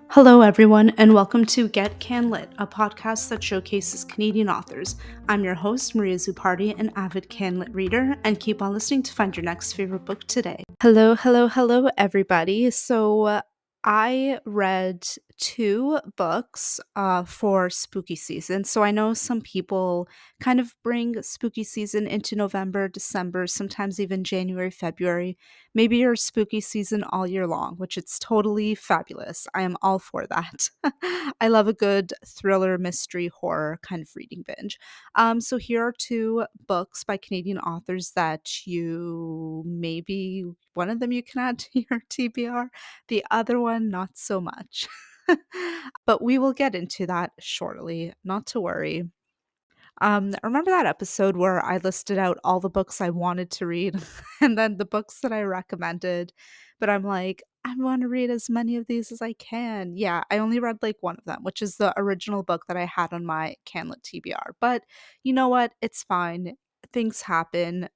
Hello, everyone, and welcome to Get CanLit, a podcast that showcases Canadian authors. I'm your host, Maria Zupardi, an avid CanLit reader, and keep on listening to find your next favorite book today. Hello, everybody. I read two books for spooky season. So I know some people kind of bring spooky season into November, December, sometimes even January, February. Maybe your spooky season all year long, which it's totally fabulous. I am all for that. I love a good thriller, mystery, horror kind of reading binge. So here are two books by Canadian authors that you maybe one of them you can add to your TBR, the other one not so much. But we will get into that shortly, not to worry. Remember that episode where I listed out all the books I wanted to read and then the books that I recommended, but I'm like, I want to read as many of these as I can. Yeah, I only read like one of them, which is the original book that I had on my CanLit TBR. But you know what? It's fine. Things happen.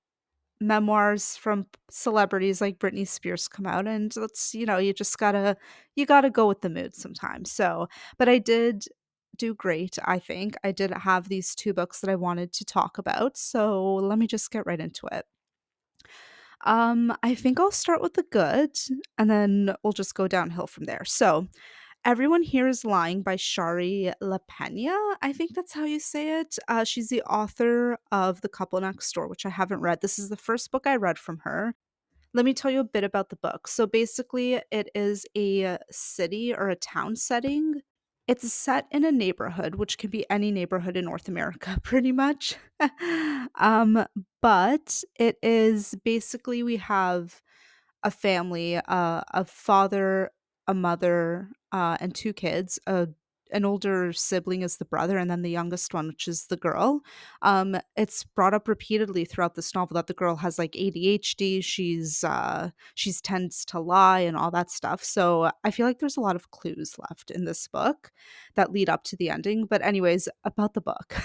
Memoirs from celebrities like Britney Spears come out, and that's, you just gotta go with the mood sometimes. So, but I did do great, I think. I did have these two books that I wanted to talk about, so let me just get right into it. I think I'll start with the good, and then we'll just go downhill from there. So, Everyone Here is Lying by Shari Lapena. I think that's how you say it. She's the author of The Couple Next Door, which I haven't read. This is the first book I read from her. Let me tell you a bit about the book. So basically, it is a city or a town setting. It's set in a neighborhood, which can be any neighborhood in North America, pretty much. um, but it is basically we have a family, a father, a mother, and 2 kids. An older sibling is the brother, and then the youngest one, which is the girl. It's brought up repeatedly throughout this novel that the girl has, like, ADHD, she's tends to lie and all that stuff, so I feel like there's a lot of clues left in this book that lead up to the ending, but anyways, about the book.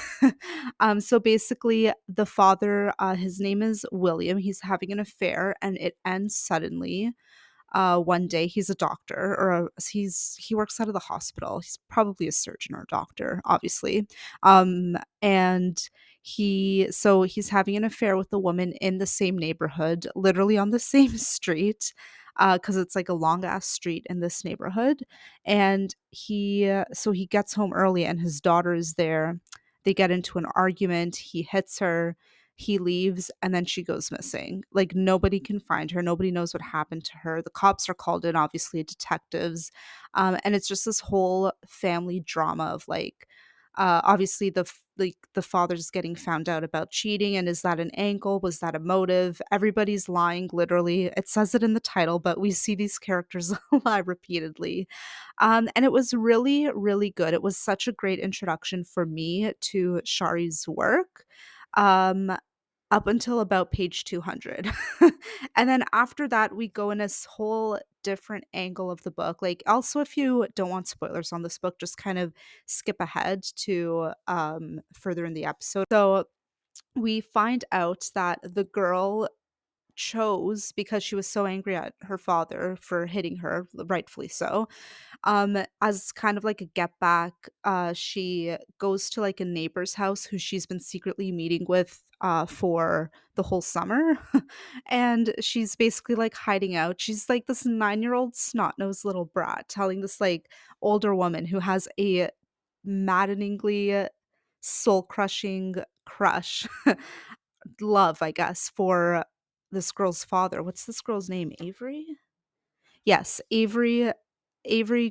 So basically, the father, his name is William, he's having an affair, and it ends suddenly. One day he's a doctor, or he works out of the hospital. He's probably a surgeon or a doctor, obviously. And he's having an affair with a woman in the same neighborhood, literally on the same street, because it's like a long ass street in this neighborhood. And he gets home early, and his daughter is there. They get into an argument. He hits her, he leaves, and then she goes missing. Like, nobody can find her. Nobody knows what happened to her. The cops are called in, obviously, detectives. And it's just this whole family drama of like, obviously the father's getting found out about cheating, and is that an angle? Was that a motive? Everybody's lying, literally. It says it in the title, but we see these characters lie repeatedly. And it was really, really good. It was such a great introduction for me to Shari's work. Um, up until about page 200. And then after that, we go in this whole different angle of the book. Like, also, if you don't want spoilers on this book, just kind of skip ahead to further in the episode. So we find out that the girl chose, because she was so angry at her father for hitting her, rightfully so, as kind of like a get back, she goes to like a neighbor's house who she's been secretly meeting with for the whole summer. And she's basically like hiding out. She's like this 9-year-old snot-nosed little brat telling this like older woman who has a maddeningly soul-crushing crush, love, I guess, for this girl's father. What's this girl's name? Avery? Yes, Avery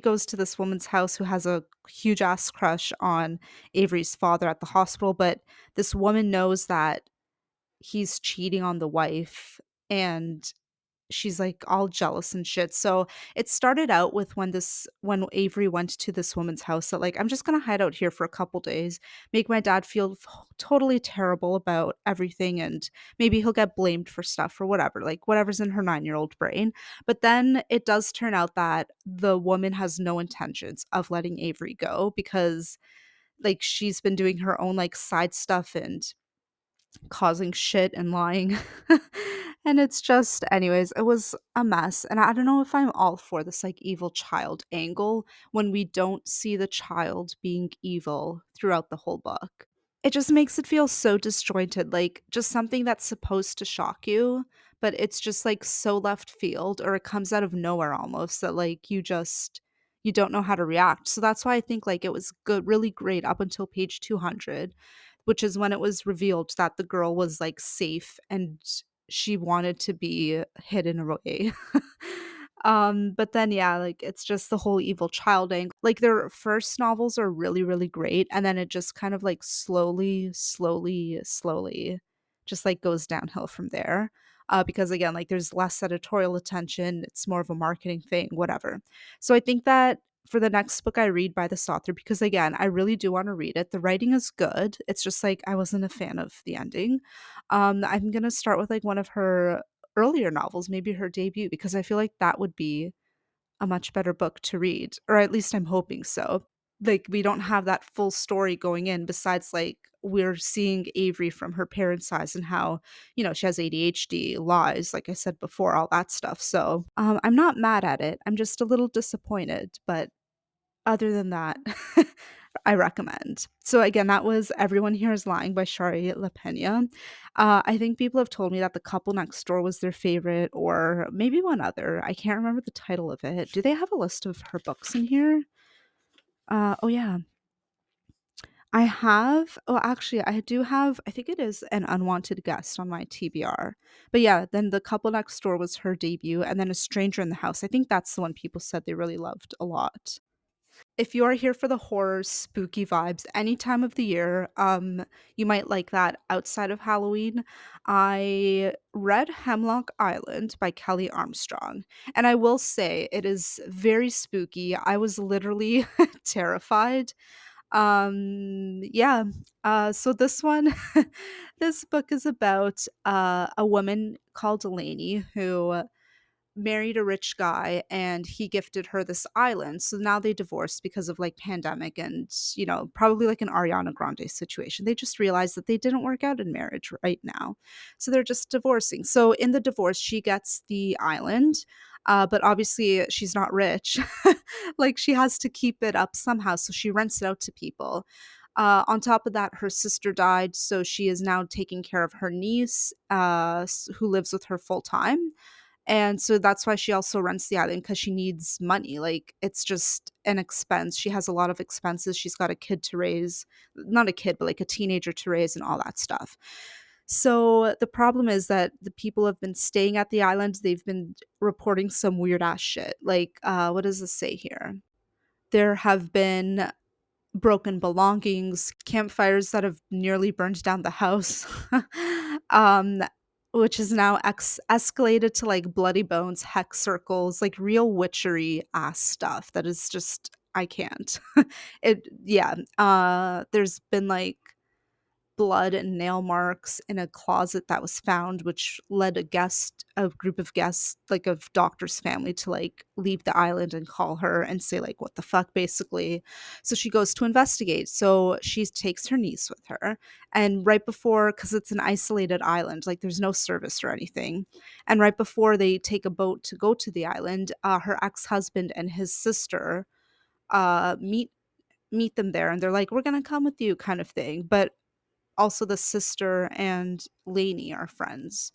goes to this woman's house who has a huge ass crush on Avery's father at the hospital, but this woman knows that he's cheating on the wife, and she's like all jealous and shit. So it started out with when Avery went to this woman's house that like, I'm just gonna hide out here for a couple days, make my dad feel totally terrible about everything, and maybe he'll get blamed for stuff or whatever, like whatever's in her 9-year-old brain. But then it does turn out that the woman has no intentions of letting Avery go, because like she's been doing her own like side stuff, and causing shit and lying. And it's just, anyways, it was a mess. And I don't know if I'm all for this like evil child angle when we don't see the child being evil throughout the whole book. It just makes it feel so disjointed, like just something that's supposed to shock you, but it's just like so left field or it comes out of nowhere almost that like you don't know how to react. So that's why I think like it was good, really great up until page 200, which is when it was revealed that the girl was like safe and she wanted to be hidden away. But then yeah, like it's just the whole evil child angle. Like their first novels are really, really great, and then it just kind of like slowly just like goes downhill from there. Because again, like there's less editorial attention, it's more of a marketing thing, whatever. So I think that for the next book I read by this author, because again, I really do want to read it. The writing is good. It's just like I wasn't a fan of the ending. I'm gonna start with like one of her earlier novels, maybe her debut, because I feel like that would be a much better book to read, or at least I'm hoping so. Like we don't have that full story going in besides like we're seeing Avery from her parents' eyes and how, she has ADHD, lies, like I said before, all that stuff. So, I'm not mad at it. I'm just a little disappointed, but other than that, I recommend. So again, that was Everyone Here is Lying by Shari Lapena. I think people have told me that The Couple Next Door was their favorite, or maybe one other. I can't remember the title of it. Do they have a list of her books in here? Oh yeah. I have, oh, actually, I do have, I think it is An Unwanted Guest on my TBR. But yeah, then The Couple Next Door was her debut, and then A Stranger in the House. I think that's the one people said they really loved a lot. If you are here for the horror, spooky vibes any time of the year, you might like that outside of Halloween. I read Hemlock Island by Kelley Armstrong, and I will say it is very spooky. I was literally terrified. Yeah. So this one, this book is about a woman called Delaney who married a rich guy and he gifted her this island. So now they divorced because of like pandemic and, probably like an Ariana Grande situation. They just realized that they didn't work out in marriage right now. So they're just divorcing. So in the divorce, she gets the island. But obviously she's not rich. Like she has to keep it up somehow. So she rents it out to people. On top of that, her sister died. So she is now taking care of her niece, who lives with her full time, and so that's why she also rents the island because she needs money. Like it's just an expense. She has a lot of expenses. She's got a kid to raise, not a kid, but like a teenager to raise and all that stuff. So the problem is that the people have been staying at the island. They've been reporting some weird ass shit. Like, what does this say here? There have been broken belongings, campfires that have nearly burned down the house, um, which is now escalated to like bloody bones, hex circles, like real witchery ass stuff that is just I can't. Yeah. There's been like blood and nail marks in a closet that was found, which led a group of guests, like of doctor's family, to like leave the island and call her and say like, what the fuck, basically. So she goes to investigate. So she takes her niece with her. And right before, because it's an isolated island, like there's no service or anything. And right before they take a boat to go to the island, her ex-husband and his sister meet them there, and they're like, we're gonna come with you, kind of thing. But also the sister and Lainey are friends.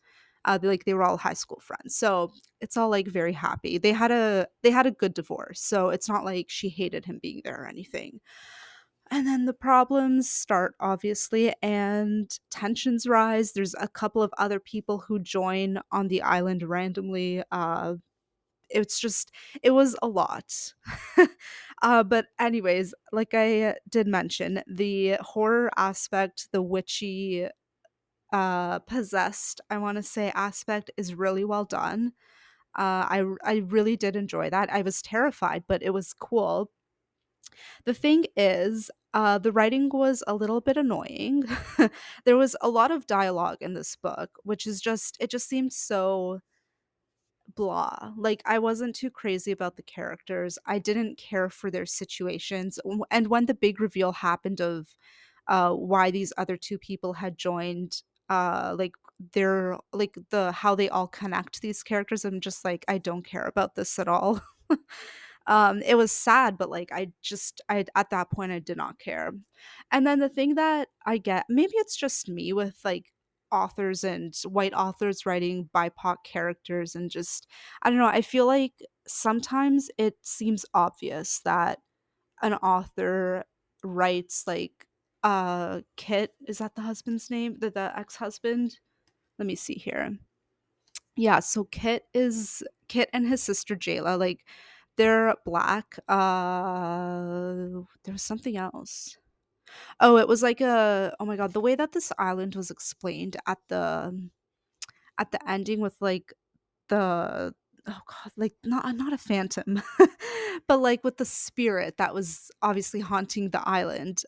They were all high school friends. So it's all like very happy. They had a good divorce. So it's not like she hated him being there or anything. And then the problems start, obviously, and tensions rise. There's a couple of other people who join on the island randomly. It's just, it was a lot. But anyways, like I did mention, the horror aspect, the witchy, possessed, I want to say, aspect is really well done. I really did enjoy that. I was terrified, but it was cool. The thing is, the writing was a little bit annoying. There was a lot of dialogue in this book, which is just, it just seemed so blah. Like I wasn't too crazy about the characters. I didn't care for their situations. And when the big reveal happened of why these other two people had joined, like they're like the how they all connect these characters. I'm just like, I don't care about this at all. It was sad, but like I at that point I did not care. And then the thing that I get, maybe it's just me with like authors and white authors writing BIPOC characters and just I don't know, I feel like sometimes it seems obvious that an author writes like Kit, is that the husband's name? The ex-husband? Let me see here. Yeah, so Kit and his sister Jayla, like they're black. There was something else. Oh, it was like a oh my god, the way that this island was explained at the ending with like the oh god, like not a phantom, but like with the spirit that was obviously haunting the island.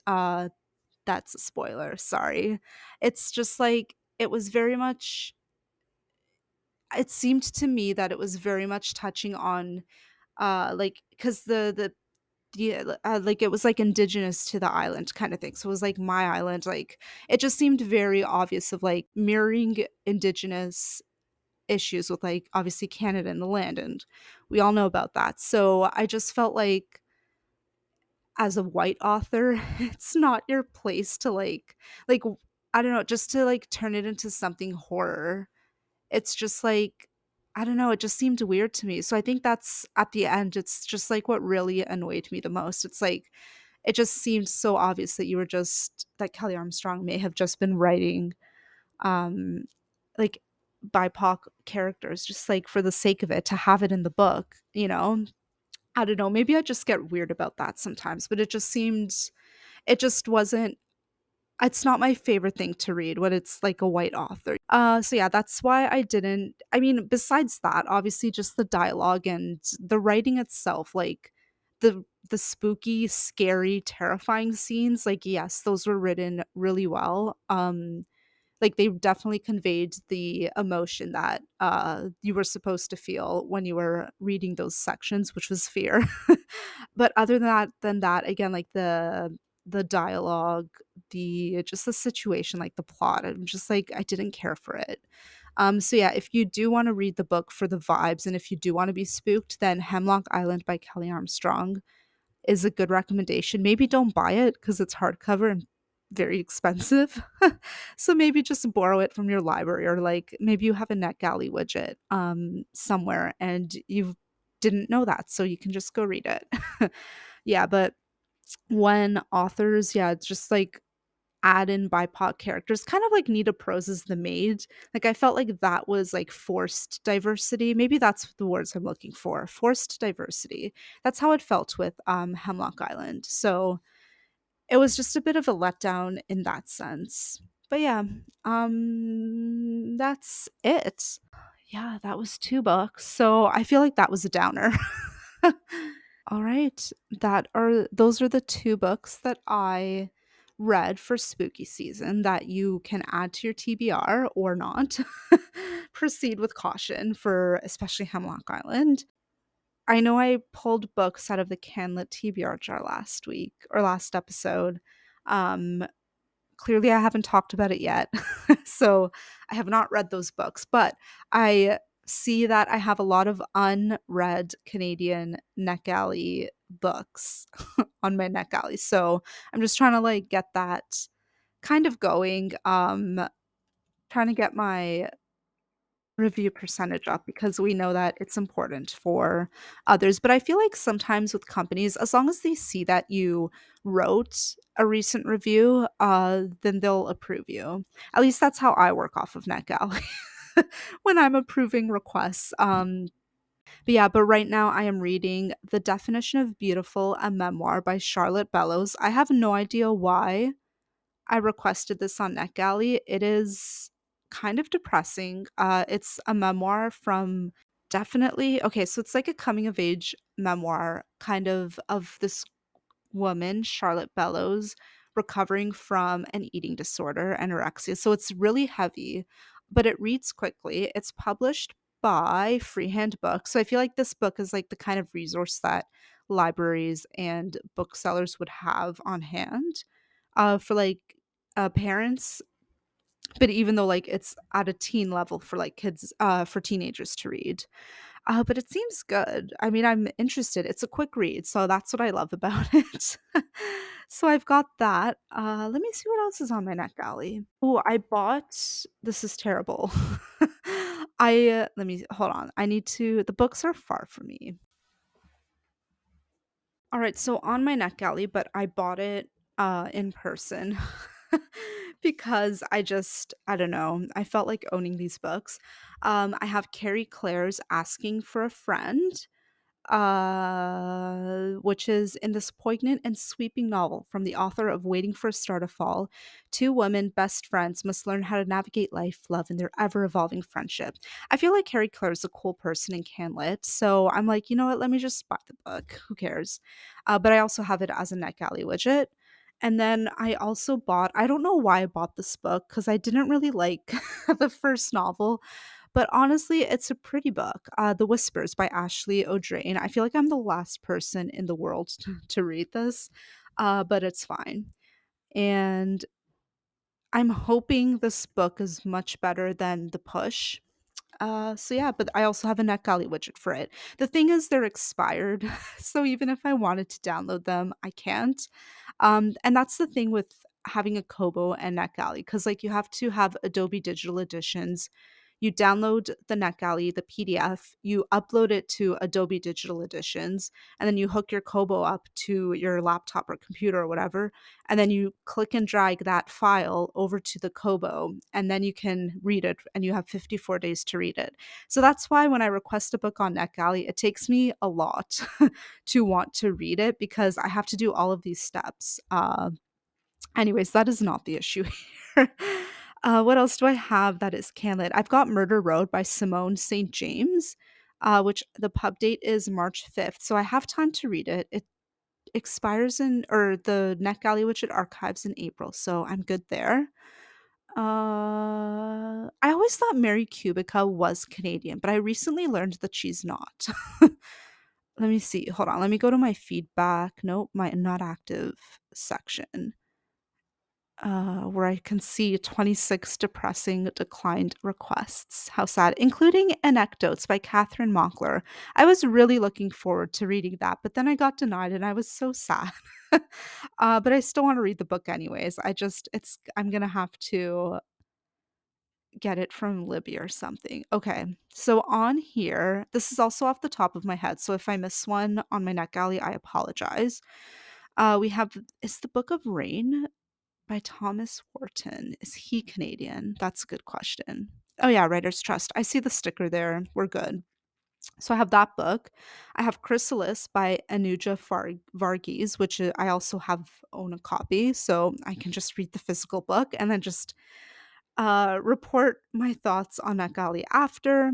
That's a spoiler, sorry. It's just like it was very much it seemed to me that it was very much touching on like because like it was like indigenous to the island kind of thing, so it was like my island, like it just seemed very obvious of like mirroring indigenous issues with like obviously Canada and the land, and we all know about that. So I just felt like as a white author, it's not your place to like I don't know, just to like turn it into something horror. It's just like I don't know, it just seemed weird to me. So I think that's at the end, it's just like what really annoyed me the most. It's like it just seemed so obvious that you were just that Kelly Armstrong may have just been writing um like BIPOC characters just like for the sake of it to have it in the book, you know? I don't know, maybe I just get weird about that sometimes, but it just seemed it just wasn't it's not my favorite thing to read when it's like a white author. So yeah, that's why I didn't I mean, besides that, obviously just the dialogue and the writing itself, like the spooky, scary, terrifying scenes, like yes, those were written really well. Like they definitely conveyed the emotion that you were supposed to feel when you were reading those sections, which was fear. But other than that, again, like the dialogue, the just the situation, like the plot, I'm just like I didn't care for it. So yeah, if you do want to read the book for the vibes and if you do want to be spooked, then Hemlock Island by Kelly Armstrong is a good recommendation. Maybe don't buy it because it's hardcover and very expensive. So maybe just borrow it from your library, or like maybe you have a NetGalley widget somewhere and you didn't know that, so you can just go read it. Yeah, but when authors, yeah, just like add in BIPOC characters, kind of like Nita Prose's The Maid. Like I felt like that was like forced diversity. Maybe that's the words I'm looking for. Forced diversity. That's how it felt with Hemlock Island. So it was just a bit of a letdown in that sense. But yeah, that's it. Yeah, that was 2 books. So I feel like that was a downer. All right. Those are the 2 books that I read for spooky season that you can add to your TBR or not. Proceed with caution for especially Hemlock Island. I know I pulled books out of the CanLit TBR jar last week or last episode. Um Clearly I haven't talked about it yet. So I have not read those books, but I see that I have a lot of unread Canadian NetGalley books on my NetGalley. So I'm just trying to like get that kind of going. Trying to get my review percentage up because we know that it's important for others. But I feel like sometimes with companies, as long as they see that you wrote a recent review, then they'll approve you. At least that's how I work off of NetGalley when I'm approving requests. But yeah, but right now I am reading The Definition of Beautiful, a memoir by Charlotte Bellows. I have no idea why I requested this on NetGalley. It is kind of depressing. It's a memoir from definitely okay, so it's like a coming of age memoir kind of this woman, Charlotte Bellows, recovering from an eating disorder, anorexia. So it's really heavy, but it reads quickly. It's published by Freehand Books. So I feel like this book is like the kind of resource that libraries and booksellers would have on hand for like parents But even though, like, it's at a teen level for, like, kids for teenagers to read. But it seems good. I mean, I'm interested. It's a quick read, so that's what I love about it. So I've got that. Let me see what else is on my NetGalley. Oh, I bought this is terrible. Let me hold on. I need to the books are far from me. Alright, so on my NetGalley, but I bought it, in person because I don't know, I felt like owning these books. I have Carrie Clare's Asking for a Friend, which is in this poignant and sweeping novel from the author of Waiting for a Star to Fall. Two women, best friends, must learn how to navigate life, love, and their ever evolving friendship. I feel like Carrie Clare is a cool person in CanLit, so I'm like, you know what? Let me just buy the book. Who cares? But I also have it as a NetGalley widget. And then I also bought, I don't know why I bought this book because I didn't really like the first novel, but honestly, it's a pretty book. The Whispers by Ashley O'Drain. I feel like I'm the last person in the world to read this, but it's fine. And I'm hoping this book is much better than The Push. So yeah, but I also have a NetGalley widget for it. The thing is they're expired, so even if I wanted to download them, I can't. And that's the thing with having a Kobo and NetGalley, because like you have to have Adobe Digital Editions. You download the NetGalley, the PDF, you upload it to Adobe Digital Editions, and then you hook your Kobo up to your laptop or computer or whatever, and then you click and drag that file over to the Kobo, and then you can read it, and you have 54 days to read it. So that's why when I request a book on NetGalley, it takes me a lot to want to read it because I have to do all of these steps. Anyways, that is not the issue here. What else do I have that is CanLit? I've got Murder Road by Simone St. James, which the pub date is March 5th. So I have time to read it. It expires in, or the NetGalley, which it archives in April. So I'm good there. I always thought Mary Kubica was Canadian, but I recently learned that she's not. Let me see. Hold on. Let me go to my feedback. Nope, my not active section, where I can see 26 depressing declined requests. How sad. Including Anecdotes by Catherine Mockler. I was really looking forward to reading that, but then I got denied and I was so sad. But I still want to read the book anyways. I'm going to have to get it from Libby or something. Okay. So on here, this is also off the top of my head. So if I miss one on my NetGalley, I apologize. We have Is the Book of Rain by Thomas Wharton. Is he Canadian? That's a good question. Oh yeah, Writer's Trust. I see the sticker there. We're good. So I have that book. I have Chrysalis by Anuja Varghese, which I also have own a copy, so I can just read the physical book and then just report my thoughts on NetGalley after.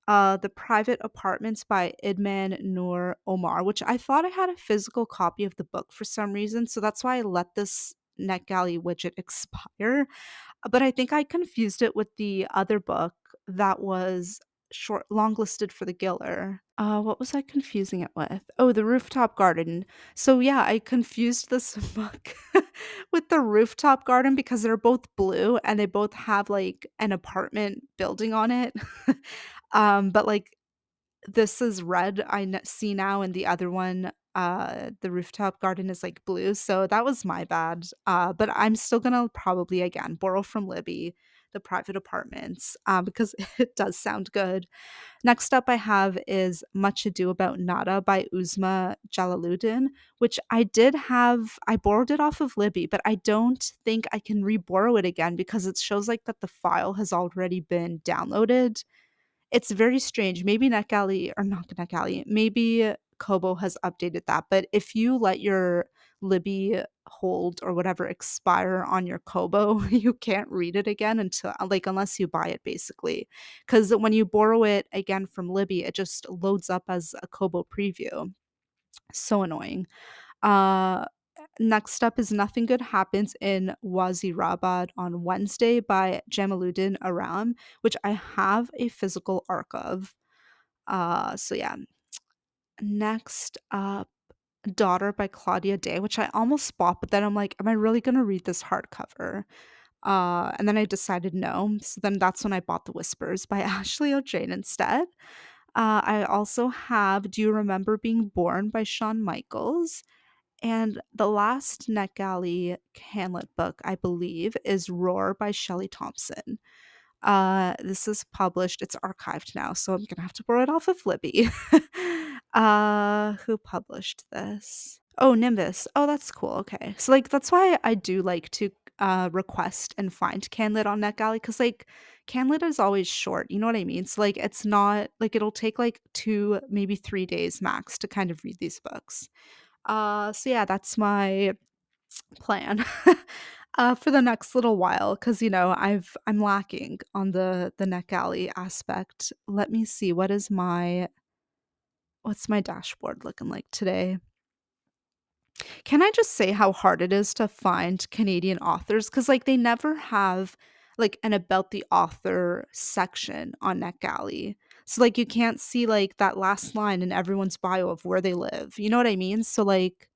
The Private Apartments by Idman Noor Omar, which I thought I had a physical copy of the book for some reason, so that's why I let this NetGalley widget expire. But I think I confused it with the other book that was longlisted for the Giller. What was I confusing it with? Oh, The Rooftop Garden. So yeah, I confused this book with The Rooftop Garden because they're both blue and they both have like an apartment building on it. But like this is red, see now, and the other one, the Rooftop Garden is, like, blue, so that was my bad, but I'm still gonna probably, again, borrow from Libby, The Private Apartments, because it does sound good. Next up I have is Much Ado About Nada by Uzma Jalaluddin, which I borrowed it off of Libby, but I don't think I can re-borrow it again because it shows, like, that the file has already been downloaded. It's very strange. Maybe NetGalley, or not NetGalley, maybe Kobo has updated that, but if you let your Libby hold or whatever expire on your Kobo, you can't read it again until like, unless you buy it basically. Because when you borrow it again from Libby, it just loads up as a Kobo preview. So annoying. Uh Next up is Nothing Good Happens in Wazirabad on Wednesday by Jamaluddin Aram, which I have a physical arc of. So yeah. Next up, Daughter by Claudia Day, which I almost bought, but then I'm like, am I really gonna read this hardcover? And then I decided no. So then that's when I bought The Whispers by Ashley O'Jane instead. I also have Do You Remember Being Born by Shawn Michaels. And the last NetGalley CanLit book, I believe, is Roar by Shelley Thompson. This is published, it's archived now, so I'm gonna have to borrow it off of Libby. Who published this? Oh, Nimbus. Oh, that's cool. Okay. So like that's why I do like to request and find CanLit on NetGalley because like CanLit is always short. You know what I mean? So like it's not like it'll take like 2, maybe 3 days max to kind of read these books. So yeah, that's my plan for the next little while because I'm lacking on the NetGalley aspect. Let me see what's my dashboard looking like today. Can I just say how hard it is to find Canadian authors? Because like they never have like an about the author section on NetGalley. So like you can't see like that last line in everyone's bio of where they live. You know what I mean? So like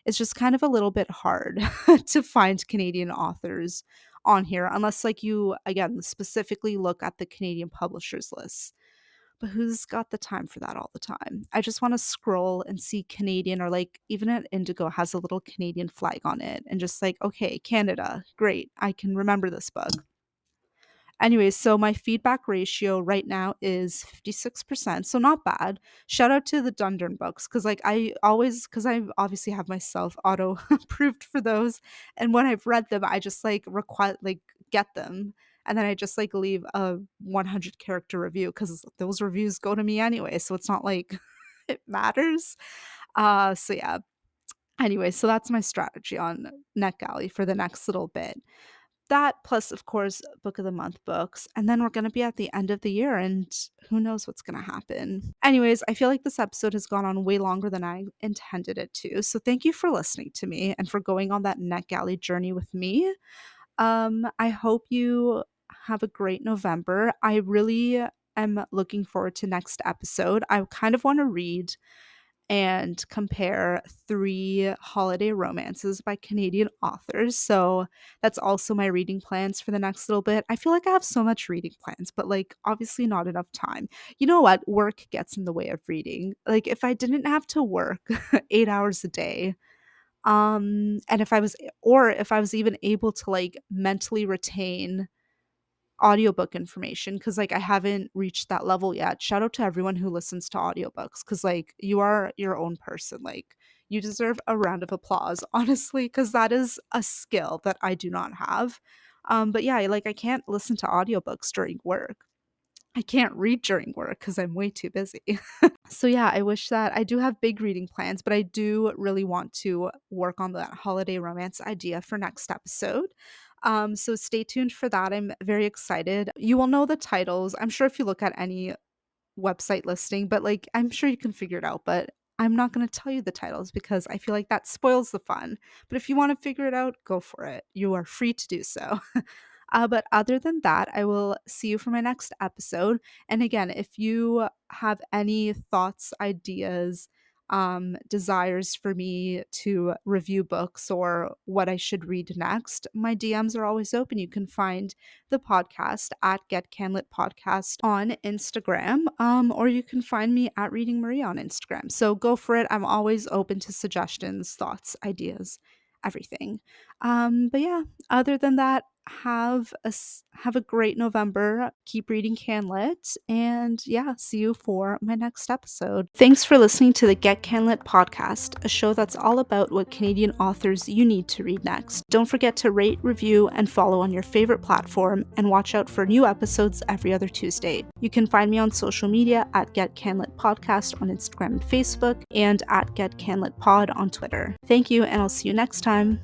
it's just kind of a little bit hard to find Canadian authors on here unless like you again specifically look at the Canadian publishers list. But who's got the time for that all the time? I just wanna scroll and see Canadian or, like, even at Indigo has a little Canadian flag on it and just like, "Okay, Canada, great, I can remember this book." Anyways, so my feedback ratio right now is 56%, so not bad. Shout out to the Dundurn books because, like, because I obviously have myself auto approved for those, and when I've read them, I just, like, get them, and then I just, like, leave a 100 character review because those reviews go to me anyway, so it's not like it matters. So yeah. Anyway, so that's my strategy on NetGalley for the next little bit. That plus, of course, book of the month books, and then we're gonna be at the end of the year, and who knows what's gonna happen. Anyways, I feel like this episode has gone on way longer than I intended it to, so thank you for listening to me and for going on that NetGalley journey with me. I hope you have a great November. I really am looking forward to next episode. I kind of wanna read and compare 3 holiday romances by Canadian authors. So that's also my reading plans for the next little bit. I feel like I have so much reading plans, but like obviously not enough time. You know what? Work gets in the way of reading. Like if I didn't have to work 8 hours a day, and if I was even able to like mentally retain audiobook information because like I haven't reached that level yet. Shout out to everyone who listens to audiobooks because like you are your own person. Like you deserve a round of applause, honestly, because that is a skill that I do not have. But yeah, like I can't listen to audiobooks during work. I can't read during work because I'm way too busy. So yeah, I wish that I do have big reading plans, but I do really want to work on that holiday romance idea for next episode. So stay tuned for that. I'm very excited. You will know the titles. I'm sure if you look at any website listing, but like I'm sure you can figure it out, but I'm not going to tell you the titles because I feel like that spoils the fun. But if you want to figure it out, go for it. You are free to do so. But other than that, I will see you for my next episode. And again, if you have any thoughts, ideas, desires for me to review books or what I should read next, my DMs are always open. You can find the podcast at Get CanLit Podcast on Instagram, or you can find me at Reading Maria on Instagram. So go for it. I'm always open to suggestions, thoughts, ideas, everything. But yeah, other than that, have a great November. Keep reading CanLit, and yeah, see you for my next episode. Thanks for listening to the Get CanLit podcast, a show that's all about what Canadian authors you need to read next. Don't forget to rate, review, and follow on your favorite platform, and watch out for new episodes every other Tuesday. You can find me on social media at Get CanLit Podcast on Instagram and Facebook, and at Get CanLit Pod on Twitter. Thank you, and I'll see you next time.